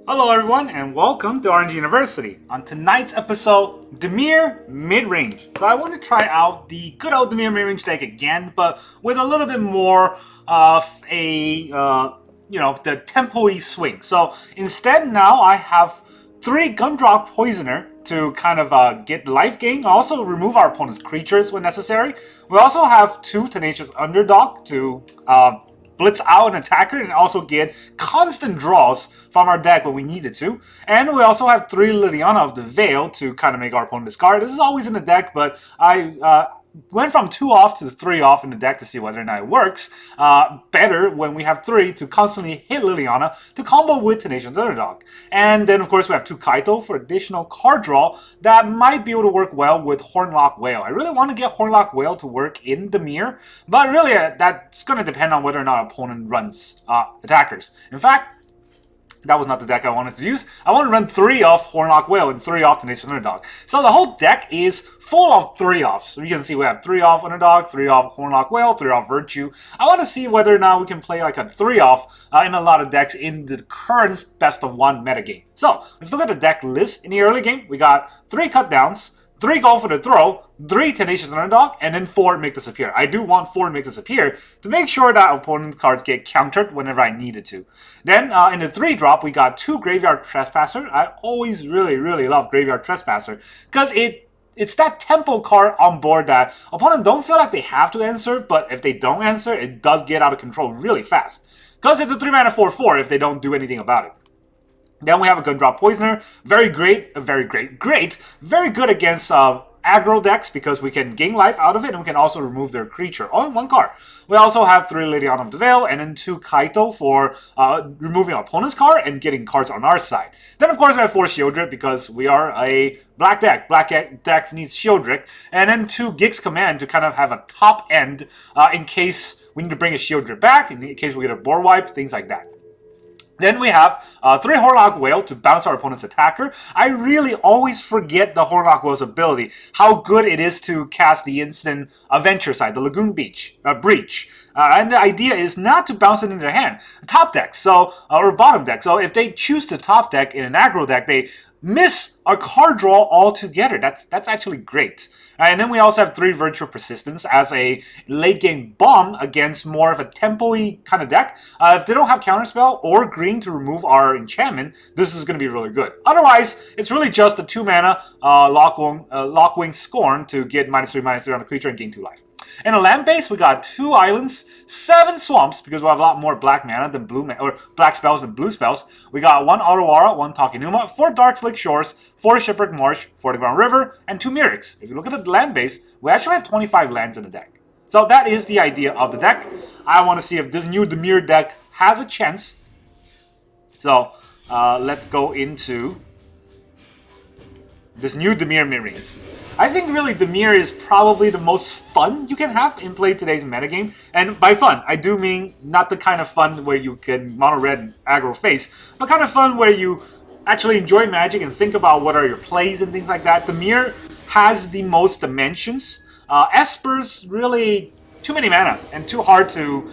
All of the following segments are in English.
Hello everyone and welcome to RNG University. On tonight's episode, Dimir Midrange. So I want to try out the good old Dimir Midrange deck again, but with a little bit more of a, the tempo-y swing. So instead now I have 3 Gumdrop Poisoner to kind of get life gain, also remove our opponent's creatures when necessary. We also have 2 Tenacious Underdog to blitz out an attacker and also get constant draws from our deck when we needed to. And we also have 3 Liliana of the Veil to kind of make our opponent discard. This is always in the deck, but I went from 2 off to 3 off in the deck to see whether or not it works better when we have 3 to constantly hit Liliana to combo with Tenacious Underdog. And then of course we have 2 Kaito for additional card draw that might be able to work well with Horned Loch-Whale. I really want to get Horned Loch-Whale to work in Dimir, but really that's going to depend on whether or not our opponent runs attackers. In fact, that was not the deck I wanted to use. I want to run 3 off Horned Loch-Whale and 3 off Tenacious Underdog. So the whole deck is full of 3 offs. So you can see we have 3 off Underdog, 3 off Horned Loch-Whale, 3 off Virtue. I want to see whether or not we can play like a 3 off in a lot of decks in the current best of 1 metagame. So let's look at the deck list. In the early game, we got 3 cut downs, 3 go for the throw, 3 Tenacious Underdog, and then 4 make disappear. I do want 4 make disappear to make sure that opponent cards get countered whenever I needed to. Then in the 3 drop, we got 2 Graveyard Trespasser. I always really love Graveyard Trespasser because it's that tempo card on board that opponents don't feel like they have to answer, but if they don't answer, it does get out of control really fast. Because it's a 3-mana 4/4 if they don't do anything about it. Then we have a Gumdrop Poisoner. Very good against aggro decks because we can gain life out of it and we can also remove their creature all in 1 card. We also have 3 Liliana of the Veil and then 2 Kaito for removing our opponent's card and getting cards on our side. Then of course we have 4 Sheoldred because we are a black deck. Black decks needs Sheoldred. And then 2 Gix Command to kind of have a top end in case we need to bring a Sheoldred back, in case we get a board wipe, things like that. Then we have 3 Horned Loch-Whale to bounce our opponent's attacker. I really always forget the Horned Loch-Whale's ability, how good it is to cast the instant Adventure side, the Lagoon Breach. And the idea is not to bounce it into their hand. Top deck, or bottom deck. So if they choose to top deck in an aggro deck, they miss our card draw altogether. That's actually great. And then we also have 3 Virtual Persistence as a late game bomb against more of a tempo-y kind of deck. If they don't have Counterspell or green to remove our enchantment, this is going to be really good. Otherwise, it's really just a 2-mana Lockwing Scorn to get -3/-3 on the creature and gain 2 life. In a land base, we got 2 islands, 7 swamps, because we have a lot more black mana than black spells than blue spells. We got 1 Otawara, 1 Takenuma, 4 Darkslick Shores, 4 Shipwreck Marsh, 4 the Ground River, and 2 Mirrex. If you look at the land base, we actually have 25 lands in the deck. So that is the idea of the deck. I want to see if this new Dimir deck has a chance. So let's go into this new Dimir Midrange. I think really Dimir is probably the most fun you can have in Play Today's metagame. And by fun, I do mean not the kind of fun where you can mono red and aggro face, but kind of fun where you actually enjoy Magic and think about what are your plays and things like that. Dimir has the most dimensions. Esper's really too many mana and too hard to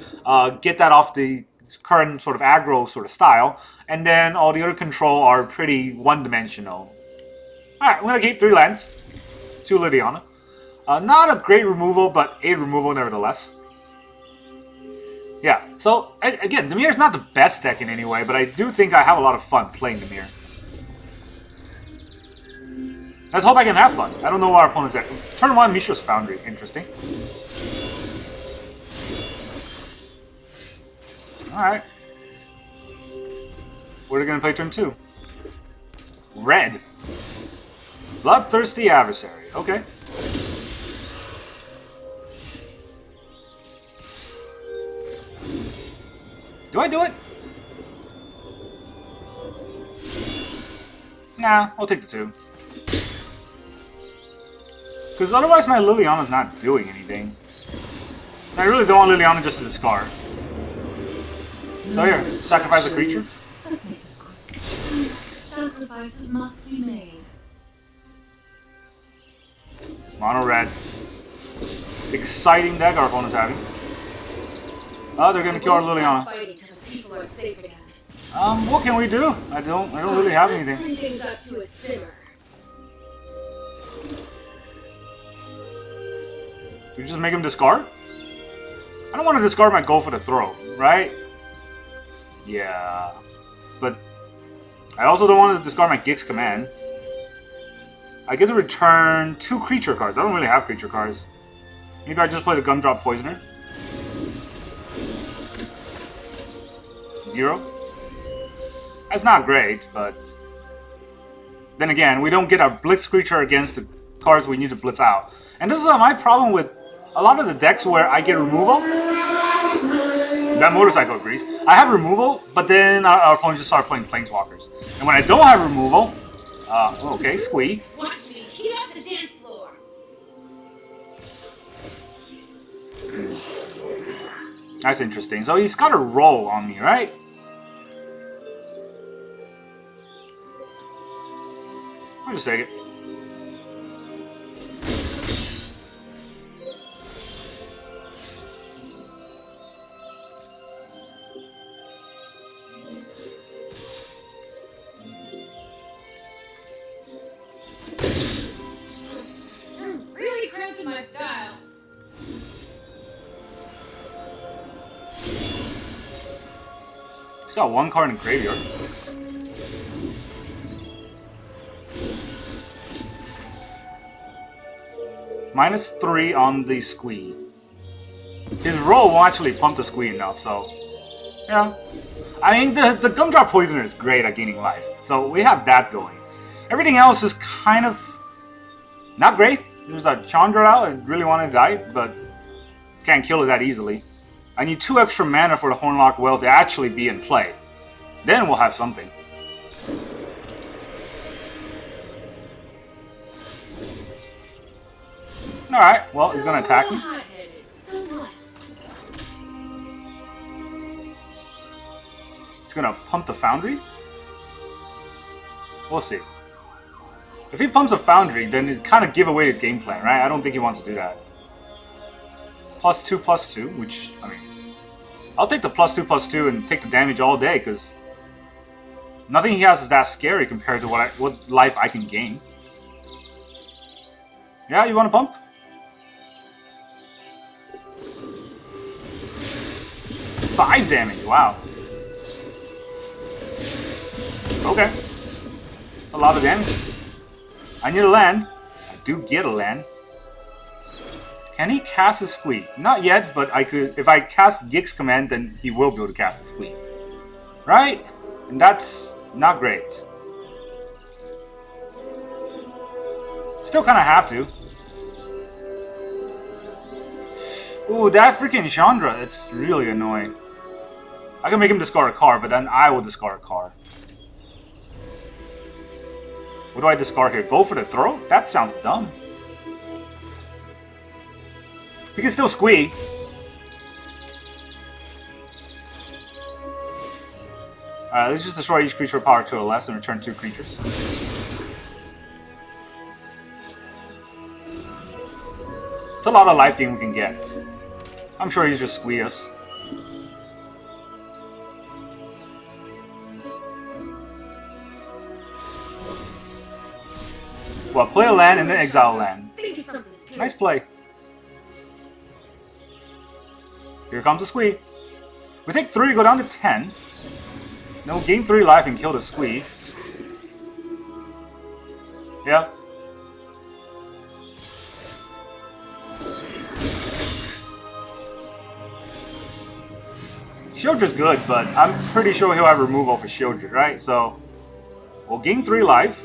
get that off the current sort of aggro sort of style. And then all the other control are pretty one-dimensional. Alright, I'm going to keep 3 lands. 2 Liliana. Not a great removal, but a removal nevertheless. Yeah, so again, Dimir is not the best deck in any way, but I do think I have a lot of fun playing Dimir. Let's hope I can have fun. I don't know what our opponent's at. Turn 1, Mishra's Foundry. Interesting. Alright. What are we going to play turn 2? Red. Bloodthirsty Adversary. Okay. Do I do it? Nah, I'll take the 2. Because otherwise my Liliana's not doing anything. I really don't want Liliana just to discard. So here, sacrifice a creature. Let's make this quick. Sacrifices must be made. Mono red. Exciting deck our opponent's having. Oh, they're gonna kill our Liliana. What can we do? I don't really have anything. Bring things up to a simmer. We just make him discard? I don't want to discard my goal for the throw, right? Yeah. But I also don't want to discard my Gix command. I get to return 2 creature cards. I don't really have creature cards. Maybe I just play the Gumdrop Poisoner. 0. That's not great, but then again, we don't get our Blitz creature against the cards we need to Blitz out. And this is my problem with a lot of the decks where I get removal. That motorcycle agrees. I have removal, but then our opponents just start playing Planeswalkers. And when I don't have removal, okay, squee. Watch me heat up the dance floor. That's interesting. So he's got a roll on me, right? I'll just take it. You're really cramping my style. He's got 1 card in graveyard. -3 on the squee. His roll will actually pump the squee enough, so yeah. I mean, the Gumdrop Poisoner is great at gaining life, so we have that going. Everything else is kind of not great. There's a Chandra out, I really want to die, but can't kill it that easily. I need 2 extra mana for the Horned Loch-Whale to actually be in play. Then we'll have something. Alright, well, he's gonna attack me. So what? He's gonna pump the Foundry? We'll see. If he pumps a Foundry, then it kind of give away his game plan, right? I don't think he wants to do that. +2/+2, which, I mean, I'll take the +2/+2 and take the damage all day, because nothing he has is that scary compared to what life I can gain. Yeah, you want to pump? Five damage, wow. Okay. A lot of damage. I need a land. I do get a land. Can he cast a squee? Not yet, but I could. If I cast Gix command, then he will be able to cast a squee. Right? And that's not great. Still kind of have to. Ooh, that freaking Chandra, it's really annoying. I can make him discard a card, but then I will discard a card. What do I discard here? Go for the throw? That sounds dumb. We can still squee. Alright, let's just destroy each creature with power 2 or less and return 2 creatures. It's a lot of life gain we can get. I'm sure he's just squee us. Well, play a land and then exile a land. Nice play. Here comes the squee. We take 3, go down to 10. Then we'll gain 3 life and kill the squee. Yeah. Sheoldred's good, but I'm pretty sure he'll have removal for Sheoldred, right? So, we'll gain 3 life.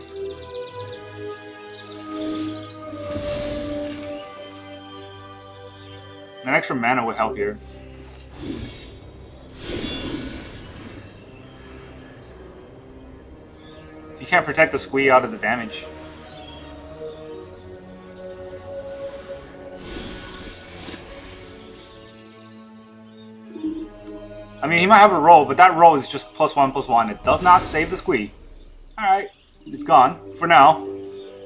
An extra mana would help here. You can't protect the squee out of the damage. I mean, he might have a roll, but that roll is just +1/+1. It does not save the squee. Alright, it's gone for now.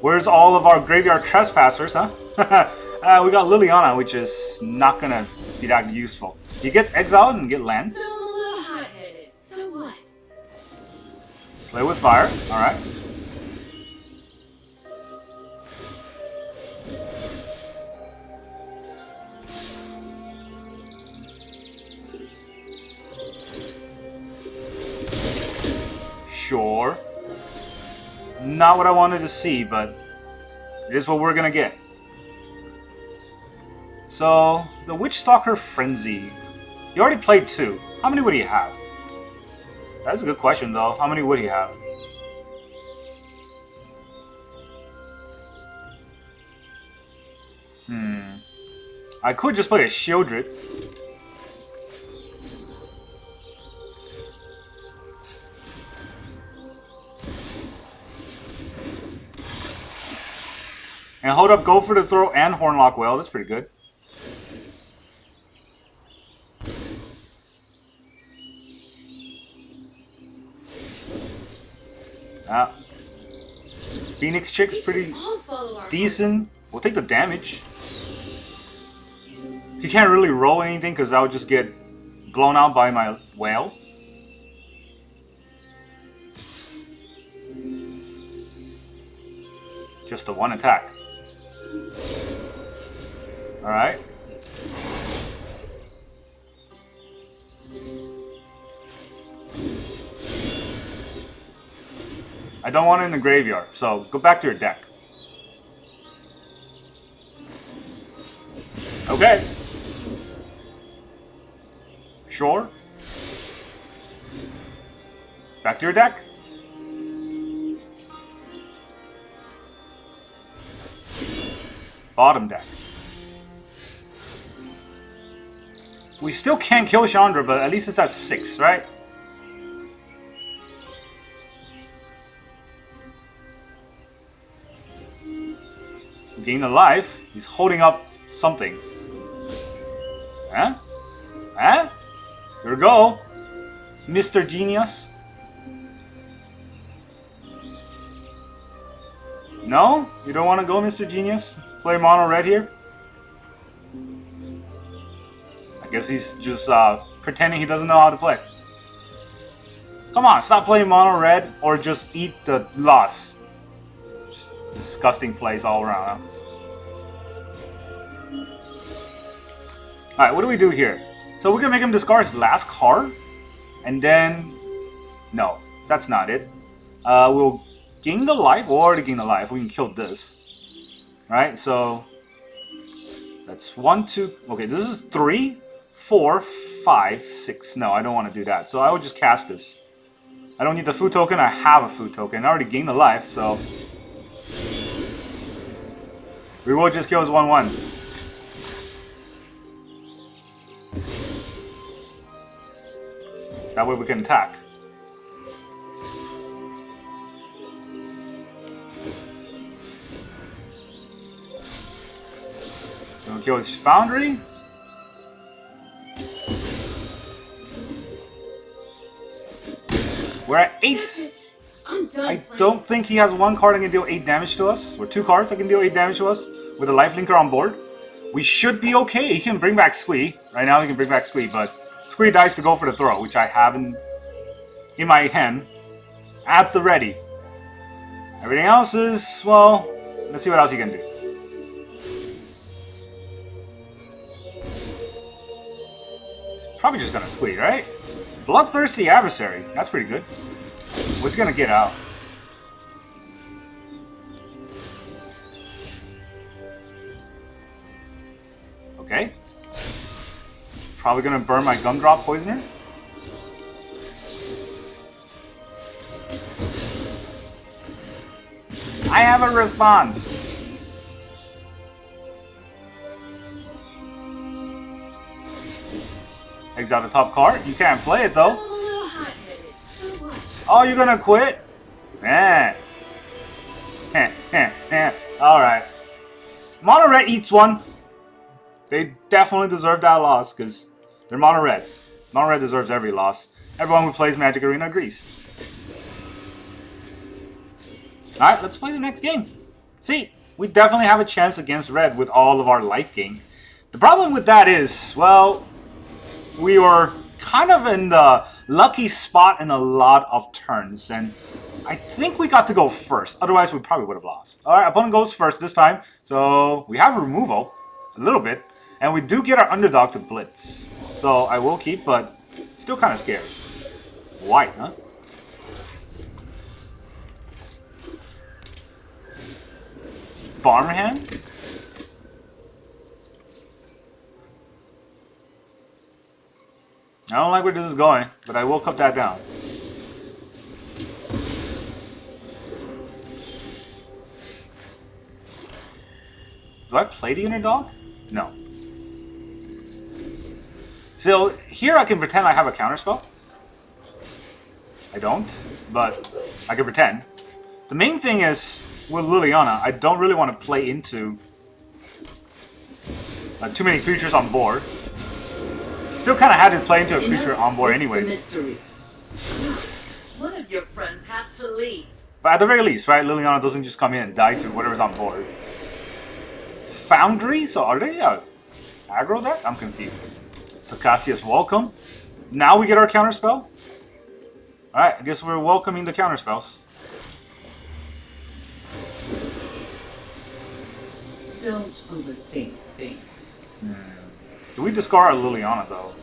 Where's all of our graveyard trespassers, huh? We got Liliana, which is not gonna be that useful. He gets exiled and get lands. So I'm a little hot-headed. So what? Play with fire. Alright. Sure. Not what I wanted to see, but it is what we're gonna get. So, the Witchstalker Frenzy. He already played 2. How many would he have? That's a good question, though. How many would he have? I could just play a Sheoldred. And hold up, go for the throw and Horned Loch-Whale. That's pretty good. Phoenix Chick's pretty decent. We'll take the damage. He can't really roll anything because I would just get blown out by my whale. Just the one attack. Alright. I don't want it in the graveyard, so go back to your deck. Okay. Sure. Back to your deck. Bottom deck. We still can't kill Chandra, but at least it's at 6, right? Gain a life. He's holding up something. Huh? Huh? Here we go. Mr. Genius. No? You don't want to go, Mr. Genius? Play mono red here? I guess he's just pretending he doesn't know how to play. Come on, stop playing mono red or just eat the loss. Just disgusting plays all around, huh? Alright, what do we do here? So we can make him discard his last card, and then... No, that's not it. We'll gain the life, or already gain the life. We can kill this. Right, so... That's 1, 2... Okay, this is 3, 4, 5, 6. No, I don't want to do that. So I would just cast this. I don't need the food token, I have a food token. I already gained the life, so... We will just kill his 1-1. That way we can attack. We'll kill his Foundry. We're at 8. I don't think he has 1 card that can deal 8 damage to us. Or 2 cards that can deal 8 damage to us with a lifelinker on board. We should be okay. He can bring back Squee. Right now he can bring back Squee, but Squee dies to go for the throw, which I have in my hand at the ready. Everything else is, well, let's see what else he can do. Probably just gonna Squee, right? Bloodthirsty Adversary. That's pretty good. What's he gonna get out? Okay. Probably gonna burn my Gumdrop Poisoner. I have a response. Exile the top card. You can't play it though. Oh, you're gonna quit? Eh. Alright. Mono red eats 1. They definitely deserve that loss because they're mono red. Mono red deserves every loss. Everyone who plays Magic Arena agrees. Alright, let's play the next game. See, we definitely have a chance against red with all of our life gain. The problem with that is, well, we were kind of in the lucky spot in a lot of turns, and I think we got to go first. Otherwise, we probably would have lost. All right, opponent goes first this time, so we have removal a little bit, and we do get our Underdog to blitz. So I will keep, but still kind of scared. White, huh? Farmhand? I don't like where this is going, but I will cut that down. Do I play the Underdog? No. So here I can pretend I have a counterspell. I don't, but I can pretend. The main thing is, with Liliana, I don't really want to play into too many creatures on board. Still kind of had to play into a creature on board anyways. Mysteries. One of your friends has to leave. But at the very least, right, Liliana doesn't just come in and die to whatever's on board. Foundry? So are they aggro deck? I'm confused. Tocasia's welcome. Now we get our counterspell. Alright, I guess we're welcoming the counterspells. Don't overthink things. Do we discard our Liliana though?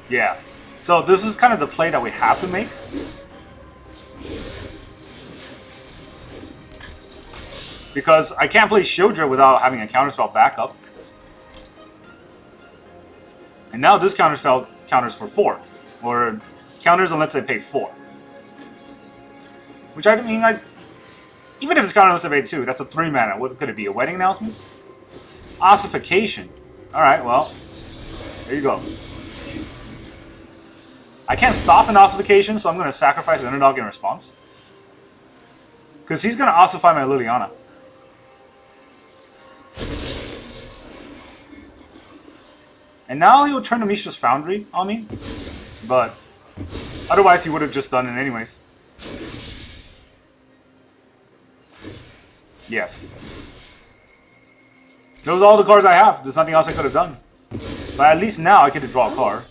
Yeah. So this is kind of the play that we have to make. Because I can't play Sheoldred without having a counterspell backup. And now this counterspell counters for 4. Or counters unless they pay 4. Which I mean, even if it's counter unless they pay 2, that's a 3 mana. What could it be? A wedding announcement? Ossification. Alright, well, there you go. I can't stop an ossification, so I'm going to sacrifice an Underdog in response. Because he's going to ossify my Liliana. And now he'll turn to Mishra's Foundry on me. But otherwise he would have just done it anyways. Yes. Those are all the cards I have. There's nothing else I could have done. But at least now I get to draw a card.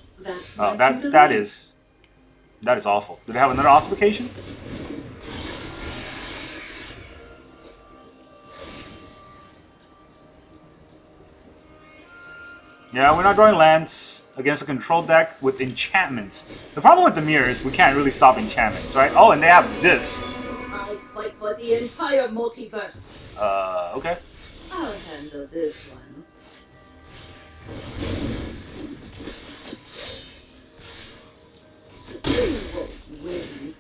Oh, that is awful. Do they have another ossification? Yeah, we're not drawing lands against a control deck with enchantments. The problem with Dimir is we can't really stop enchantments, right? Oh, and they have this. I fight for the entire multiverse. Okay. I'll handle this one. You won't win.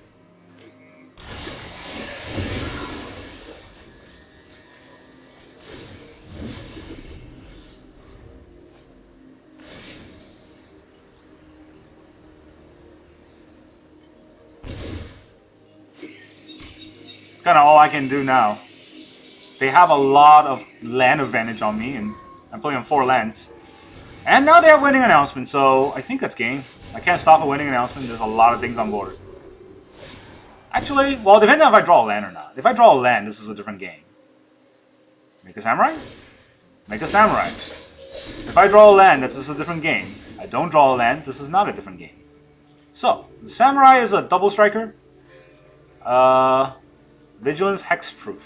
Kind of all I can do now. They have a lot of land advantage on me, and I'm playing on 4 lands. And now they have winning announcement, so I think that's game. I can't stop a winning announcement. There's a lot of things on board. Actually, well, depending on if I draw a land or not. If I draw a land, this is a different game. Make a samurai? Make a samurai. If I draw a land, this is a different game. I don't draw a land, this is not a different game. So, the samurai is a double striker. Vigilance hexproof.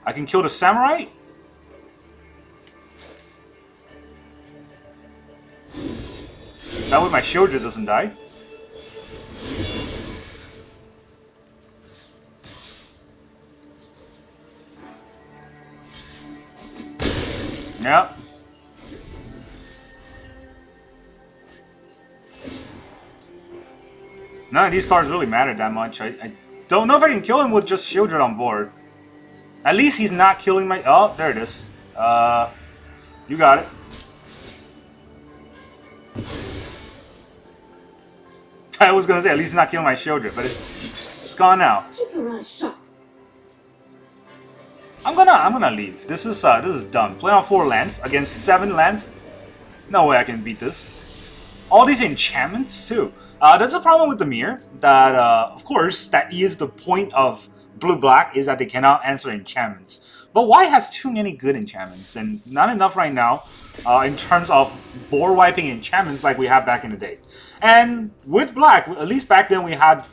I can kill the samurai. That way my Sheoldred doesn't die. Yep. None of these cards really matter that much. I don't know if I can kill him with just Sheoldred on board. At least he's not killing my... Oh, there it is. You got it. I was gonna say at least he's not killing my Sheoldred, but it's gone now. Keep your eyes sharp. I'm gonna leave. This is done. Play on 4 lands against 7 lands. No way I can beat this. All these enchantments too. That's a problem with the Mire. That of course that is the point of blue-black, is that they cannot answer enchantments. But white has too many good enchantments, and not enough right now in terms of board wiping enchantments like we had back in the days. And with black, at least back then we had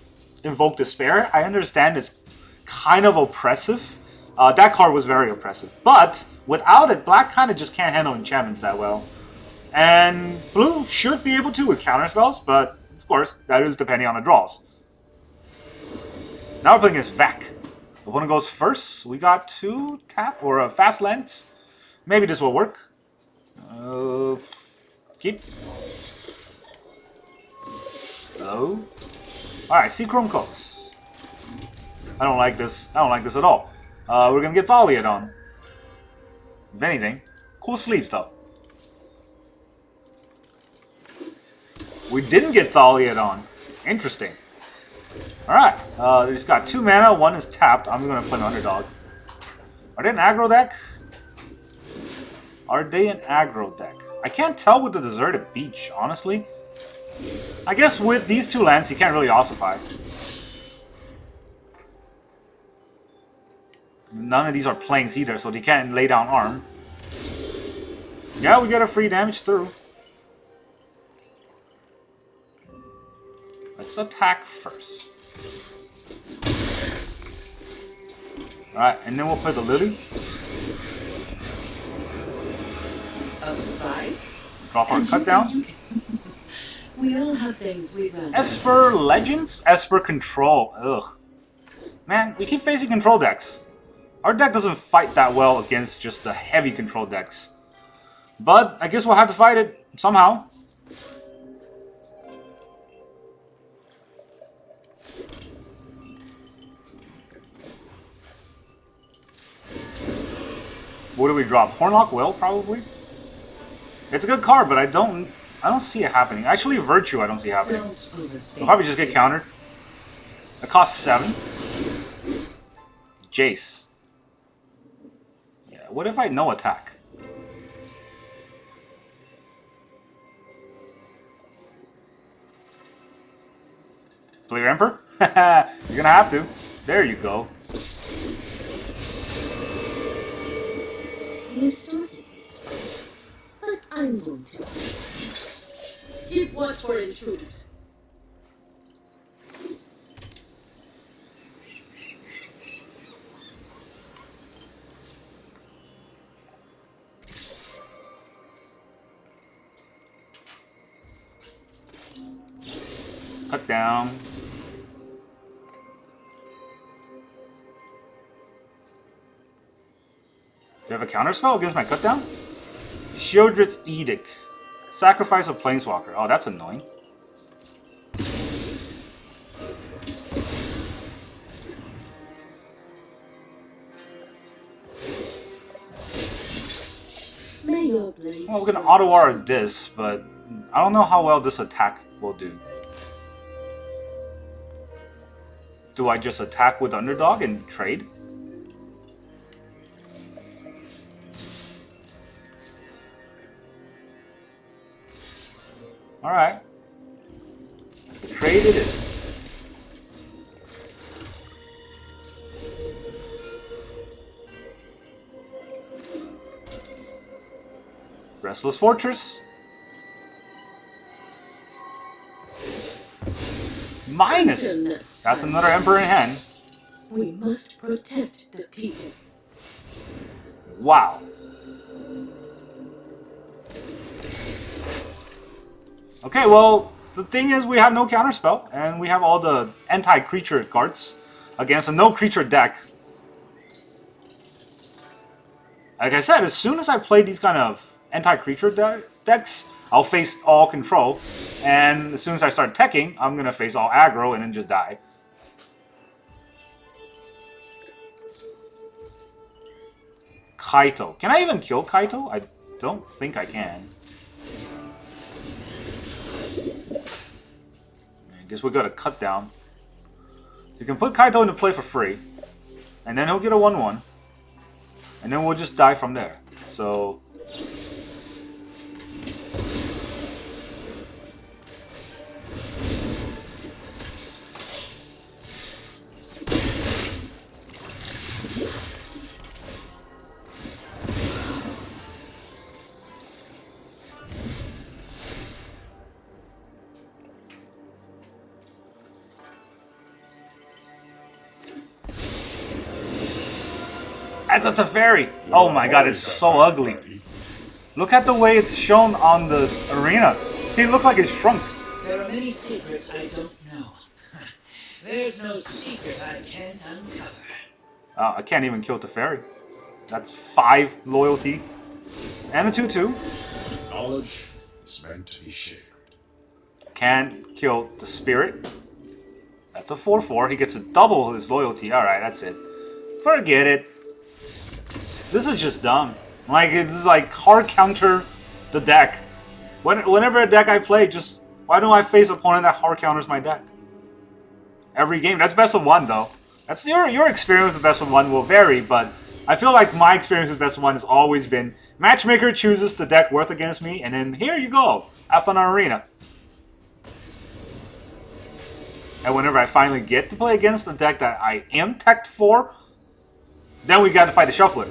Invoke Despair. I understand it's kind of oppressive. That card was very oppressive. But without it, black kind of just can't handle enchantments that well. And blue should be able to with counter spells, but of course, that is depending on the draws. Now we're playing against Vac. Opponent goes first. We got 2 tap or a fast lens. Maybe this will work. Keep. Oh. Alright, see Chrome Coats. I don't like this. I don't like this at all. We're gonna get Thaliad on. If anything. Cool sleeves though. We didn't get Thaliad on. Interesting. Alright, they just got 2 mana, 1 is tapped. I'm gonna play an Underdog. Are they an aggro deck? Are they an aggro deck? I can't tell with the Deserted Beach, honestly. I guess with these 2 lands, you can't really ossify. None of these are planes either, so they can't lay down arm. Yeah, we get a free damage through. Let's attack first. Alright, and then we'll play the Lily. A fight? Drop our cut down. We all have things we'd rather. Esper Legends? Esper Control. Ugh. Man, we keep facing control decks. Our deck doesn't fight that well against just the heavy control decks. But I guess we'll have to fight it somehow. What do we drop? Horned Loch-Whale, probably? It's a good card, but I don't see it happening. Actually, Virtue I don't see happening. We'll probably just get countered. It costs 7. Jace. Yeah, what if I no attack? Play your Emperor? You're gonna have to. There you go. You started this way, but I'm going to. Keep watch for intruders. Cut down. Do you have a counter spell against my cut down? Sheoldred's Edict. Sacrifice a Planeswalker. Oh, that's annoying. Well, we're gonna Otawara this, but I don't know how well this attack will do. Do I just attack with Underdog and trade? Alright. Trade it is. Restless Fortress. Minus. That's another Emperor in hand. We must protect the people. Wow. Okay, well, the thing is we have no counterspell, and we have all the anti-creature cards against a no-creature deck. Like I said, as soon as I play these kind of anti-creature decks, I'll face all control, and as soon as I start teching, I'm going to face all aggro and then just die. Kaito. Can I even kill Kaito? I don't think I can. I guess we got a cut down. You can put Kaito into play for free, and then he'll get a 1/1, and then we'll just die from there. So That's a Teferi! Oh my god, it's so ugly. Look at the way it's shown on the arena. He looked like it's shrunk. There are many secrets I don't know. There's no secret I can't uncover. I can't even kill Teferi. That's 5 loyalty. And a 2/2. Knowledge is meant to be shared. Can't kill the spirit. That's a 4/4. He gets to double his loyalty. Alright, that's it. Forget it. This is just dumb. Like, this is like hard counter the deck. Whenever a deck I play, just why don't I face an opponent that hard counters my deck? Every game. That's best of 1 though. That's your experience with best of 1 will vary, but I feel like my experience with best of 1 has always been matchmaker chooses the deck worth against me, and then here you go. Have fun on arena. And whenever I finally get to play against the deck that I am teched for, then we got to fight the shuffler.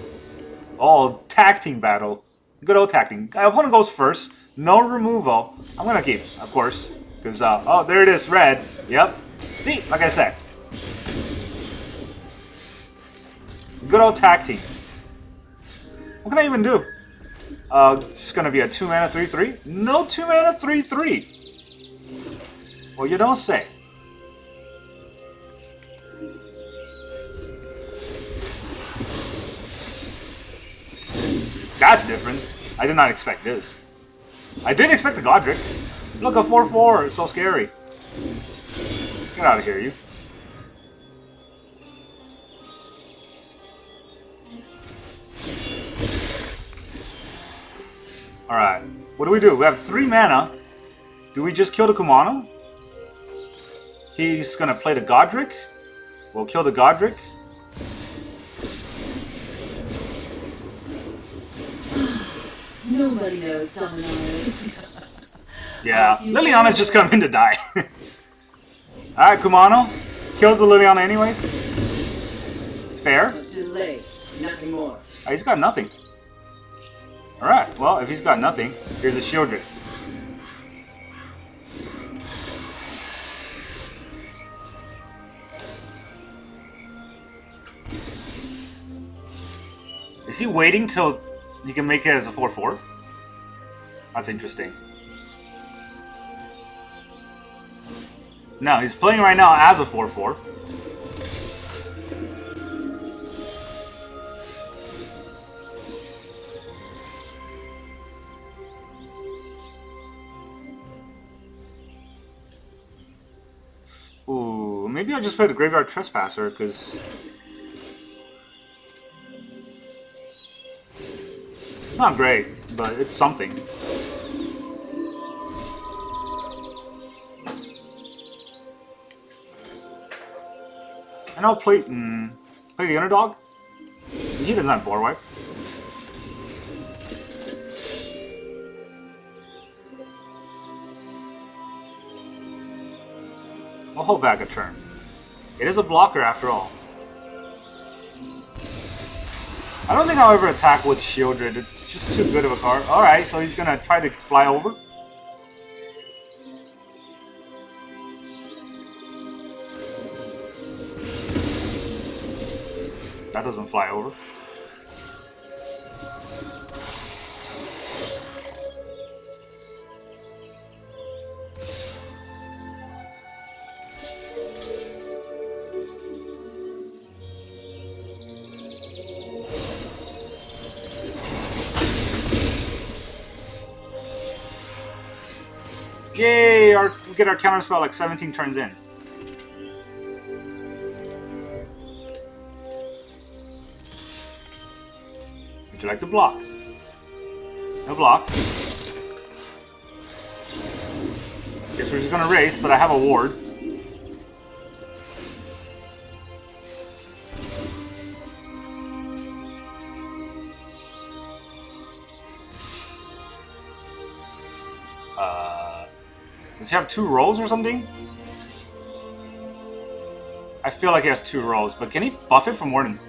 Oh, tag team battle. Good old tag team. My opponent goes first. No removal. I'm going to keep, of course. Because, oh, there it is, red. Yep. See, like I said. Good old tag team. What can I even do? It's going to be a 2-mana 3/3? No 2-mana 3/3. Well, you don't say. That's different. I did not expect this. I did expect the Godric. Look, a 4/4. It's so scary. Get out of here, you. Alright. What do? We have 3 mana. Do we just kill the Kumano? He's gonna play the Godric. We'll kill the Godric. Nobody knows Dominator. Yeah, Liliana's just coming to die. Alright, Kumano. Kills the Liliana anyways. Fair. Delay, nothing more. He's got nothing. Alright, well, if he's got nothing, here's a Sheoldred. Is he waiting till he can make it as a 4/4? That's interesting. No, he's playing right now as a 4/4. Ooh, maybe I'll just play the Graveyard Trespasser, because it's not great, but it's something. And I'll play the Underdog. He doesn't have board wipe. I'll hold back a turn. It is a blocker after all. I don't think I'll ever attack with Sheoldred. It's just too good of a card. Alright, so he's gonna try to fly over. That doesn't fly over. Yay! We get our counter spell like 17 turns in. Would you like to block? No blocks. Guess we're just gonna race, but I have a ward. Does he have 2 rolls or something? I feel like he has 2 rolls, but can he buff it for more than...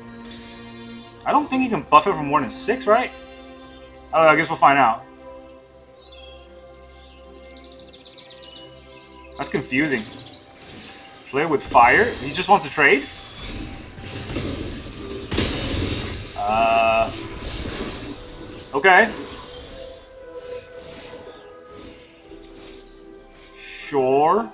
I don't think he can buff it for more than 6, right? I don't know, I guess we'll find out. That's confusing. Play with fire? He just wants to trade? Okay. Sure.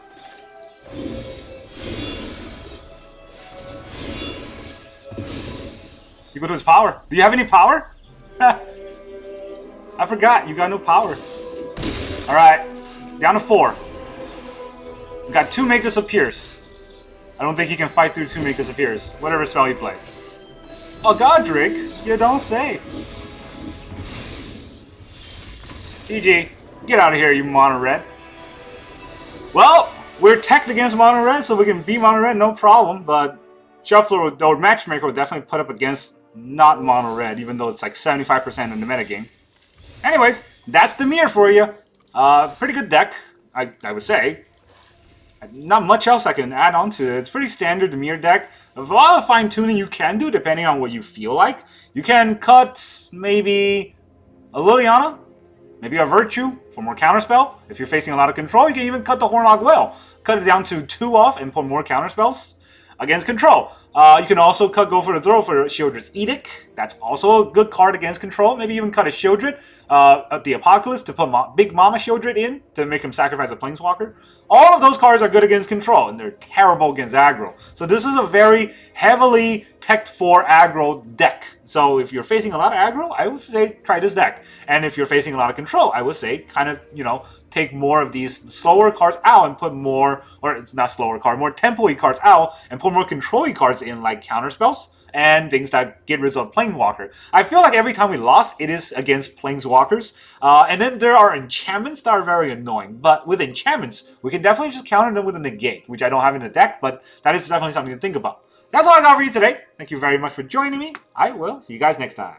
You go to his power. Do you have any power? I forgot. You got no power. Alright. Down to 4. We got 2 Make Disappears. I don't think he can fight through 2 Make Disappears. Whatever spell he plays. Oh, Godric. You don't say. GG. Get out of here, you mono red. Well, we're teched against mono red, so we can beat mono red, no problem. But Shuffler or Matchmaker would definitely put up against not mono red, even though it's like 75% in the metagame. Anyways, that's Dimir for you. Pretty good deck, I would say. Not much else I can add on to it. It's pretty standard Dimir deck. A lot of fine tuning you can do depending on what you feel like. You can cut maybe a Liliana. Maybe a Virtue for more counterspell. If you're facing a lot of control, you can even cut the Horned Loch-Whale. Cut it down to 2 off and put more counterspells against control. You can also go for the throw for Sheoldred's Edict. That's also a good card against control. Maybe even cut a Sheoldred at the Apocalypse to put Big Mama Sheoldred in to make him sacrifice a Planeswalker. All of those cards are good against control, and they're terrible against aggro. So this is a very heavily teched for aggro deck. So if you're facing a lot of aggro, I would say try this deck. And if you're facing a lot of control, I would say kind of, you know, take more of these slower cards out and put more, or it's not slower card, more tempo-y cards out and put more control-y cards in, like counterspells and things that get rid of Planeswalker. I feel like every time we lost, it is against Planeswalkers. And then there are enchantments that are very annoying. But with enchantments, we can definitely just counter them with a negate, which I don't have in the deck, but that is definitely something to think about. That's all I got for you today. Thank you very much for joining me. I will see you guys next time.